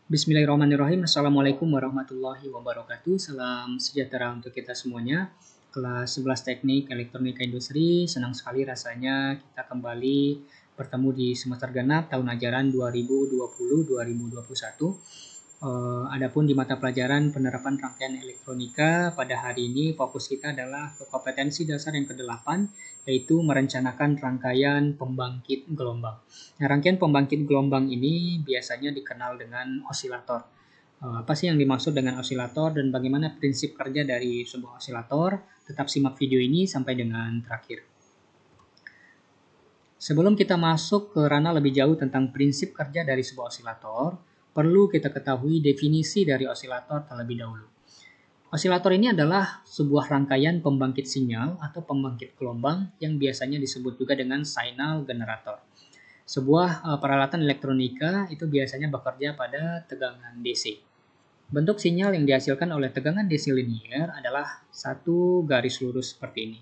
Bismillahirrahmanirrahim. Assalamualaikum warahmatullahi wabarakatuh. Salam sejahtera untuk kita semuanya. Kelas 11 Teknik Elektronika Industri. Senang sekali rasanya kita kembali bertemu di semester genap tahun ajaran 2020-2021. Adapun di mata pelajaran penerapan rangkaian elektronika pada hari ini fokus kita adalah ke kompetensi dasar yang ke-8, yaitu merencanakan rangkaian pembangkit gelombang. Nah, rangkaian pembangkit gelombang ini biasanya dikenal dengan osilator. Apa sih yang dimaksud dengan osilator dan bagaimana prinsip kerja dari sebuah osilator? Tetap simak video ini sampai dengan terakhir. Sebelum kita masuk ke ranah lebih jauh tentang prinsip kerja dari sebuah osilator, perlu kita ketahui definisi dari osilator terlebih dahulu. Osilator ini adalah sebuah rangkaian pembangkit sinyal atau pembangkit gelombang yang biasanya disebut juga dengan signal generator. Sebuah peralatan elektronika itu biasanya bekerja pada tegangan DC. Bentuk sinyal yang dihasilkan oleh tegangan DC linear adalah satu garis lurus seperti ini.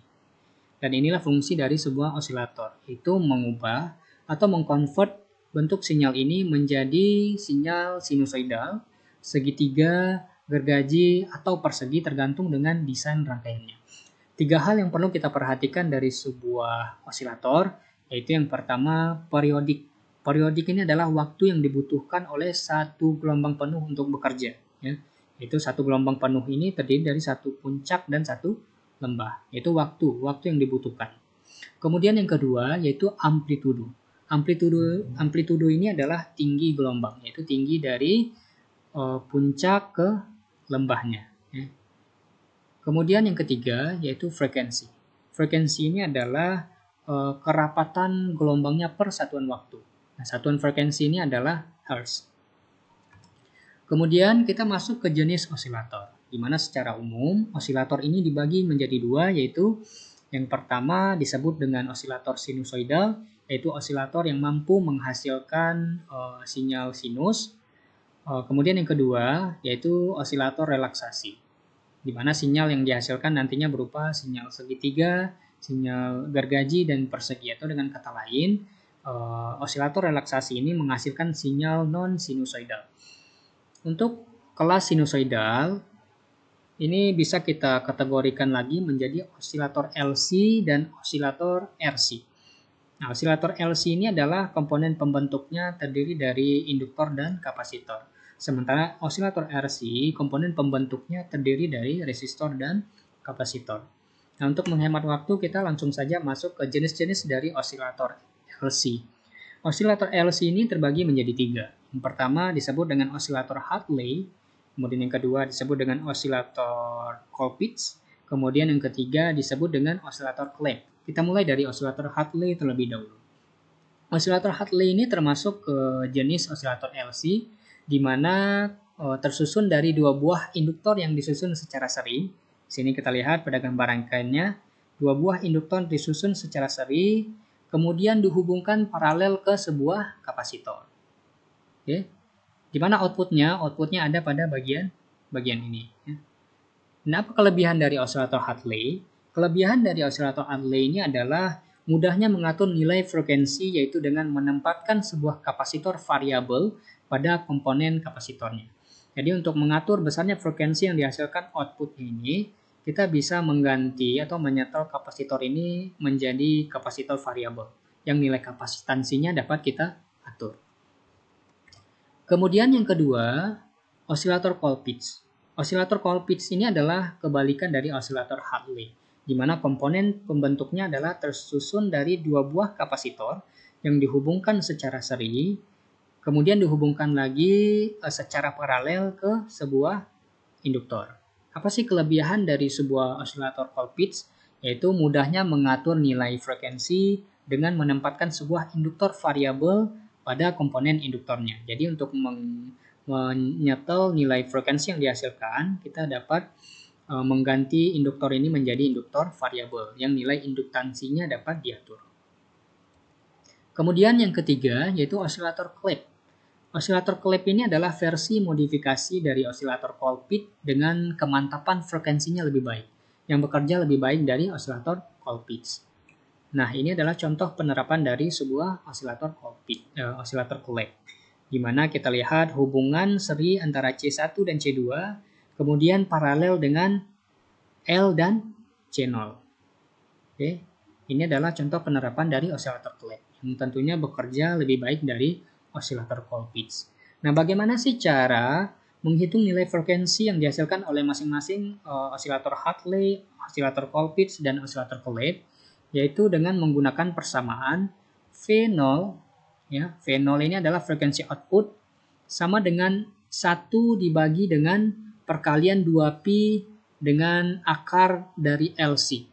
Dan inilah fungsi dari sebuah osilator, yaitu mengubah atau mengkonvert bentuk sinyal ini menjadi sinyal sinusoidal, segitiga, gergaji, atau persegi tergantung dengan desain rangkaiannya. Tiga hal yang perlu kita perhatikan dari sebuah osilator, yaitu yang pertama periodik. Periodik ini adalah waktu yang dibutuhkan oleh satu gelombang penuh untuk bekerja. Yaitu satu gelombang penuh ini terdiri dari satu puncak dan satu lembah, yaitu waktu yang dibutuhkan. Kemudian yang kedua yaitu amplitudo. Amplitudo ini adalah tinggi gelombang, yaitu tinggi dari puncak ke lembahnya. Kemudian yang ketiga yaitu frekuensi. Frekuensi ini adalah kerapatan gelombangnya per satuan waktu. Nah, satuan frekuensi ini adalah Hertz. Kemudian kita masuk ke jenis osilator, di mana secara umum osilator ini dibagi menjadi dua, yaitu yang pertama disebut dengan osilator sinusoidal, yaitu osilator yang mampu menghasilkan sinyal sinus. Kemudian yang kedua yaitu osilator relaksasi, di mana sinyal yang dihasilkan nantinya berupa sinyal segitiga, sinyal gergaji, dan persegi. Atau dengan kata lain, osilator relaksasi ini menghasilkan sinyal non-sinusoidal. Untuk kelas sinusoidal, ini bisa kita kategorikan lagi menjadi osilator LC dan osilator RC. Nah, osilator LC ini adalah komponen pembentuknya terdiri dari induktor dan kapasitor. Sementara osilator RC, komponen pembentuknya terdiri dari resistor dan kapasitor. Nah, untuk menghemat waktu, kita langsung saja masuk ke jenis-jenis dari osilator LC. Osilator LC ini terbagi menjadi tiga. Yang pertama disebut dengan osilator Hartley, kemudian yang kedua disebut dengan osilator Colpitts, kemudian yang ketiga disebut dengan osilator Clapp. Kita mulai dari osilator Hartley terlebih dahulu. Osilator Hartley ini termasuk ke jenis osilator LC, di mana tersusun dari dua buah induktor yang disusun secara seri. Sini kita lihat pada gambar rangkaiannya, dua buah induktor disusun secara seri, kemudian dihubungkan paralel ke sebuah kapasitor. Oke. Di mana outputnya? Outputnya ada pada bagian ini. Nah, apa kelebihan dari osilator Hartley? Kelebihan dari osilator Hartley ini adalah mudahnya mengatur nilai frekuensi, yaitu dengan menempatkan sebuah kapasitor variabel pada komponen kapasitornya. Jadi untuk mengatur besarnya frekuensi yang dihasilkan output ini, kita bisa mengganti atau menyetel kapasitor ini menjadi kapasitor variabel yang nilai kapasitansinya dapat kita atur. Kemudian yang kedua, osilator Colpitts. Osilator Colpitts ini adalah kebalikan dari osilator Hartley, di mana komponen pembentuknya adalah tersusun dari dua buah kapasitor yang dihubungkan secara seri, kemudian dihubungkan lagi secara paralel ke sebuah induktor. Apa sih kelebihan dari sebuah osilator Colpitts? Yaitu mudahnya mengatur nilai frekuensi dengan menempatkan sebuah induktor variabel pada komponen induktornya. Jadi untuk menyetel nilai frekuensi yang dihasilkan, kita dapat mengganti induktor ini menjadi induktor variabel yang nilai induktansinya dapat diatur. Kemudian yang ketiga yaitu osilator Clapp. Osilator Clapp ini adalah versi modifikasi dari osilator Colpitts dengan kemantapan frekuensinya lebih baik, yang bekerja lebih baik dari osilator Colpitts. Nah, ini adalah contoh penerapan dari sebuah osilator Clapp. di mana kita lihat hubungan seri antara C1 dan C2, kemudian paralel dengan L dan C0. Oke, ini adalah contoh penerapan dari osilator Clade yang tentunya bekerja lebih baik dari osilator Colpitts. Nah, bagaimana sih cara menghitung nilai frekuensi yang dihasilkan oleh masing-masing osilator Hartley, osilator Colpitts, dan osilator Clade? Yaitu dengan menggunakan persamaan V0, ya, V0 ini adalah frekuensi output sama dengan 1 dibagi dengan perkalian 2pi dengan akar dari LC.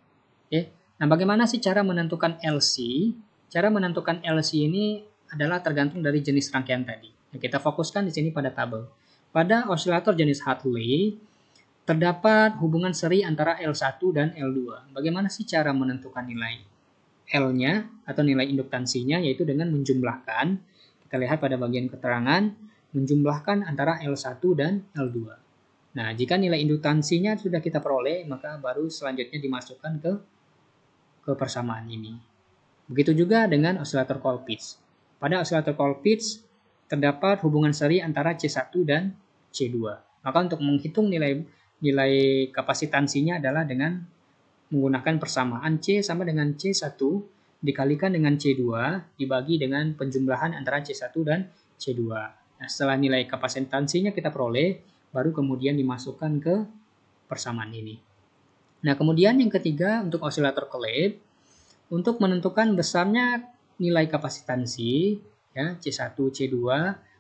Oke. Nah, bagaimana sih cara menentukan LC? Cara menentukan LC ini adalah tergantung dari jenis rangkaian tadi. Nah, kita fokuskan di sini pada tabel. Pada osilator jenis Hartley, terdapat hubungan seri antara L1 dan L2. Bagaimana sih cara menentukan nilai L-nya atau nilai induktansinya? Yaitu dengan menjumlahkan, kita lihat pada bagian keterangan, menjumlahkan antara L1 dan L2. Nah, jika nilai induktansinya sudah kita peroleh, maka baru selanjutnya dimasukkan ke persamaan ini. Begitu juga dengan osilator Colpitts. Pada osilator Colpitts terdapat hubungan seri antara C1 dan C2. Maka untuk menghitung nilai kapasitansinya adalah dengan menggunakan persamaan C sama dengan C1 dikalikan dengan C2 dibagi dengan penjumlahan antara C1 dan C2. Nah, setelah nilai kapasitansinya kita peroleh, baru kemudian dimasukkan ke persamaan ini. Nah, kemudian yang ketiga untuk osilator Clade, untuk menentukan besarnya nilai kapasitansi, ya, C1, C2,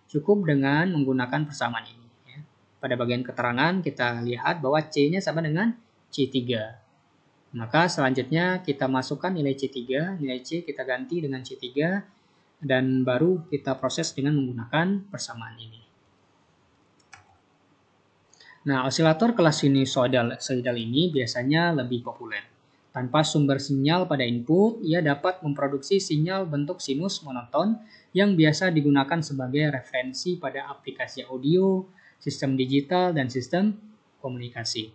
cukup dengan menggunakan persamaan ini. Ya. Pada bagian keterangan kita lihat bahwa C-nya sama dengan C3. Maka selanjutnya kita masukkan nilai C3, nilai C kita ganti dengan C3, dan baru kita proses dengan menggunakan persamaan ini. Nah, osilator kelas sinusoidal ini biasanya lebih populer. Tanpa sumber sinyal pada input, ia dapat memproduksi sinyal bentuk sinus monoton yang biasa digunakan sebagai referensi pada aplikasi audio, sistem digital, dan sistem komunikasi.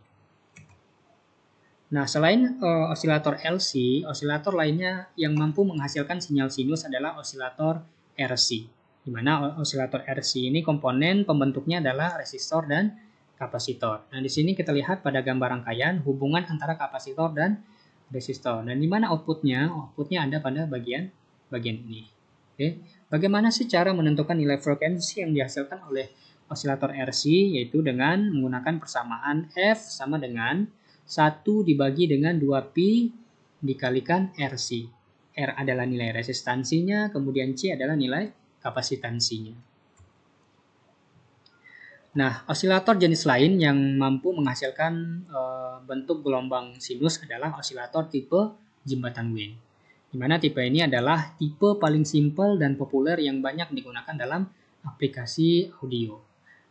Nah, selain osilator LC, osilator lainnya yang mampu menghasilkan sinyal sinus adalah osilator RC. Di mana osilator RC ini komponen pembentuknya adalah resistor dan kapasitor. Nah, di sini kita lihat pada gambar rangkaian hubungan antara kapasitor dan resistor. Dan di mana outputnya? Outputnya ada pada bagian ini. Oke. Bagaimana sih cara menentukan nilai frekuensi yang dihasilkan oleh osilator RC? Yaitu dengan menggunakan persamaan F sama dengan 1 dibagi dengan 2pi dikalikan RC. R adalah nilai resistansinya, kemudian C adalah nilai kapasitansinya. Nah, osilator jenis lain yang mampu menghasilkan bentuk gelombang sinus adalah osilator tipe jembatan Wien. Di mana tipe ini adalah tipe paling simpel dan populer yang banyak digunakan dalam aplikasi audio.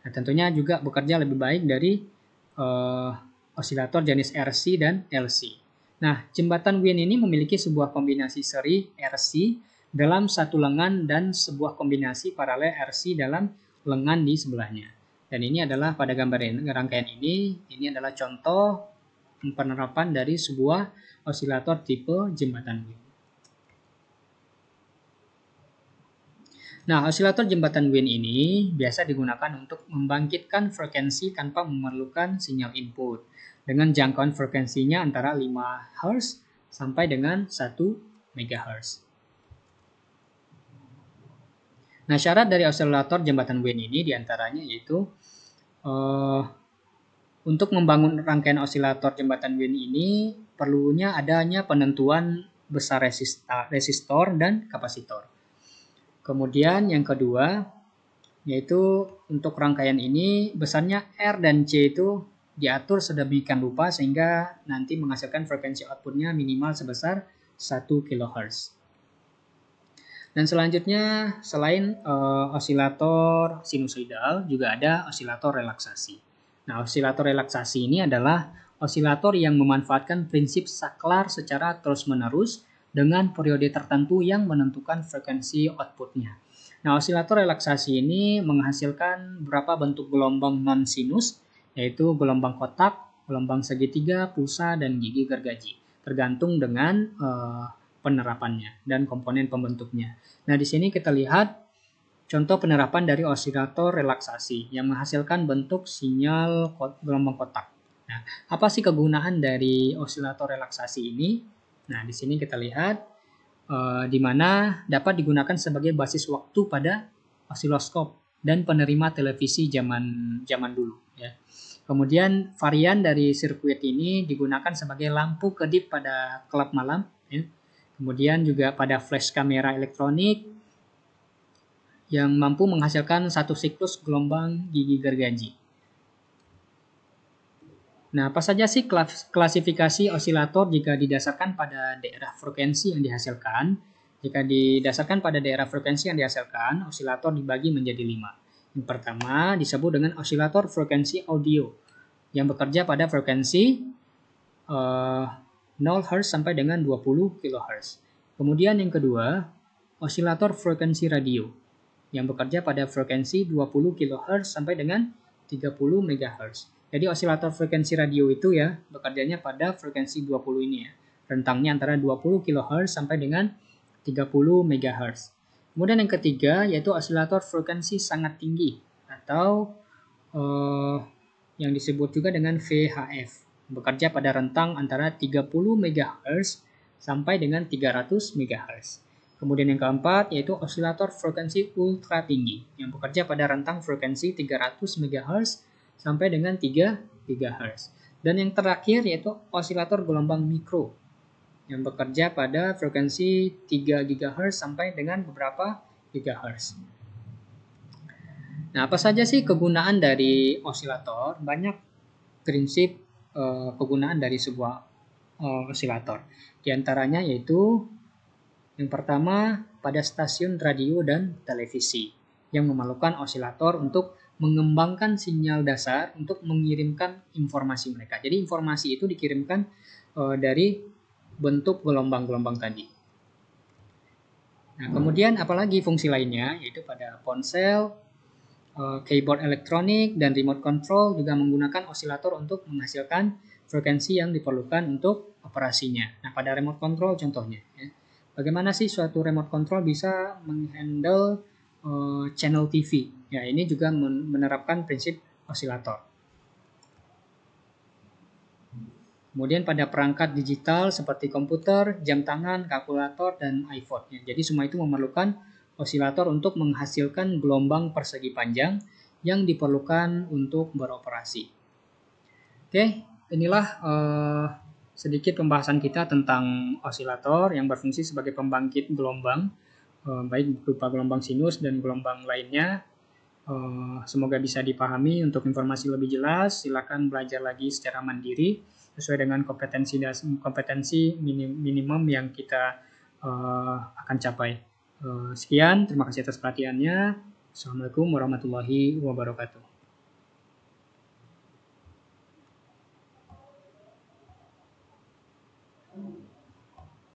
Nah, tentunya juga bekerja lebih baik dari osilator jenis RC dan LC. Nah, jembatan Wien ini memiliki sebuah kombinasi seri RC dalam satu lengan dan sebuah kombinasi paralel RC dalam lengan di sebelahnya. Dan ini adalah pada gambar rangkaian ini adalah contoh penerapan dari sebuah osilator tipe jembatan Wien. Nah, osilator jembatan Wien ini biasa digunakan untuk membangkitkan frekuensi tanpa memerlukan sinyal input. Dengan jangkauan frekuensinya antara 5 Hz sampai dengan 1 MHz. Nah, syarat dari osilator jembatan Wien ini diantaranya yaitu untuk membangun rangkaian osilator jembatan Wien ini perlunya adanya penentuan besar resistor dan kapasitor. Kemudian yang kedua yaitu untuk rangkaian ini besarnya R dan C itu diatur sedemikian rupa sehingga nanti menghasilkan frekuensi outputnya minimal sebesar 1 kHz. Dan selanjutnya selain osilator sinusoidal juga ada osilator relaksasi. Nah, osilator relaksasi ini adalah osilator yang memanfaatkan prinsip saklar secara terus-menerus dengan periode tertentu yang menentukan frekuensi outputnya. Nah, osilator relaksasi ini menghasilkan beberapa bentuk gelombang non-sinus, yaitu gelombang kotak, gelombang segitiga, pulsa, dan gigi gergaji, tergantung dengan penerapannya dan komponen pembentuknya. Nah, di sini kita lihat contoh penerapan dari osilator relaksasi yang menghasilkan bentuk sinyal gelombang kotak. Nah, apa sih kegunaan dari osilator relaksasi ini? Nah, di sini kita lihat di mana dapat digunakan sebagai basis waktu pada osiloskop dan penerima televisi zaman dulu ya. Kemudian varian dari sirkuit ini digunakan sebagai lampu kedip pada klub malam ya. Kemudian juga pada flash kamera elektronik yang mampu menghasilkan satu siklus gelombang gigi gergaji. Nah, apa saja sih klasifikasi osilator jika didasarkan pada daerah frekuensi yang dihasilkan? Jika didasarkan pada daerah frekuensi yang dihasilkan, osilator dibagi menjadi 5. Yang pertama disebut dengan osilator frekuensi audio yang bekerja pada frekuensi 0 Hz sampai dengan 20 kHz. Kemudian yang kedua, osilator frekuensi radio yang bekerja pada frekuensi 20 kHz sampai dengan 30 MHz. Jadi osilator frekuensi radio itu ya bekerjanya pada frekuensi 20 ini ya. Rentangnya antara 20 kHz sampai dengan 30 MHz. Kemudian yang ketiga yaitu osilator frekuensi sangat tinggi atau yang disebut juga dengan VHF. Bekerja pada rentang antara 30 MHz sampai dengan 300 MHz. Kemudian yang keempat yaitu osilator frekuensi ultra tinggi yang bekerja pada rentang frekuensi 300 MHz sampai dengan 3 GHz. Dan yang terakhir yaitu osilator gelombang mikro yang bekerja pada frekuensi 3 GHz sampai dengan beberapa GHz. Nah, apa saja sih kegunaan dari osilator? Banyak prinsip kegunaan dari sebuah osilator. Di antaranya yaitu yang pertama pada stasiun radio dan televisi yang memerlukan osilator untuk mengembangkan sinyal dasar untuk mengirimkan informasi mereka. Jadi informasi itu dikirimkan dari bentuk gelombang-gelombang tadi. Nah, kemudian apalagi fungsi lainnya yaitu pada ponsel, keyboard elektronik, dan remote control juga menggunakan osilator untuk menghasilkan frekuensi yang diperlukan untuk operasinya. Nah, pada remote control contohnya ya. Bagaimana sih suatu remote control bisa menghandle channel TV? Ya, ini juga menerapkan prinsip osilator. Kemudian pada perangkat digital seperti komputer, jam tangan, kalkulator, dan iPhone. Ya, jadi semua itu memerlukan osilator untuk menghasilkan gelombang persegi panjang yang diperlukan untuk beroperasi. Oke, inilah sedikit pembahasan kita tentang osilator yang berfungsi sebagai pembangkit gelombang, baik berupa gelombang sinus dan gelombang lainnya. Semoga bisa dipahami. Untuk informasi lebih jelas, silakan belajar lagi secara mandiri sesuai dengan kompetensi minimum yang kita akan capai. Sekian, terima kasih atas perhatiannya. Assalamualaikum warahmatullahi wabarakatuh.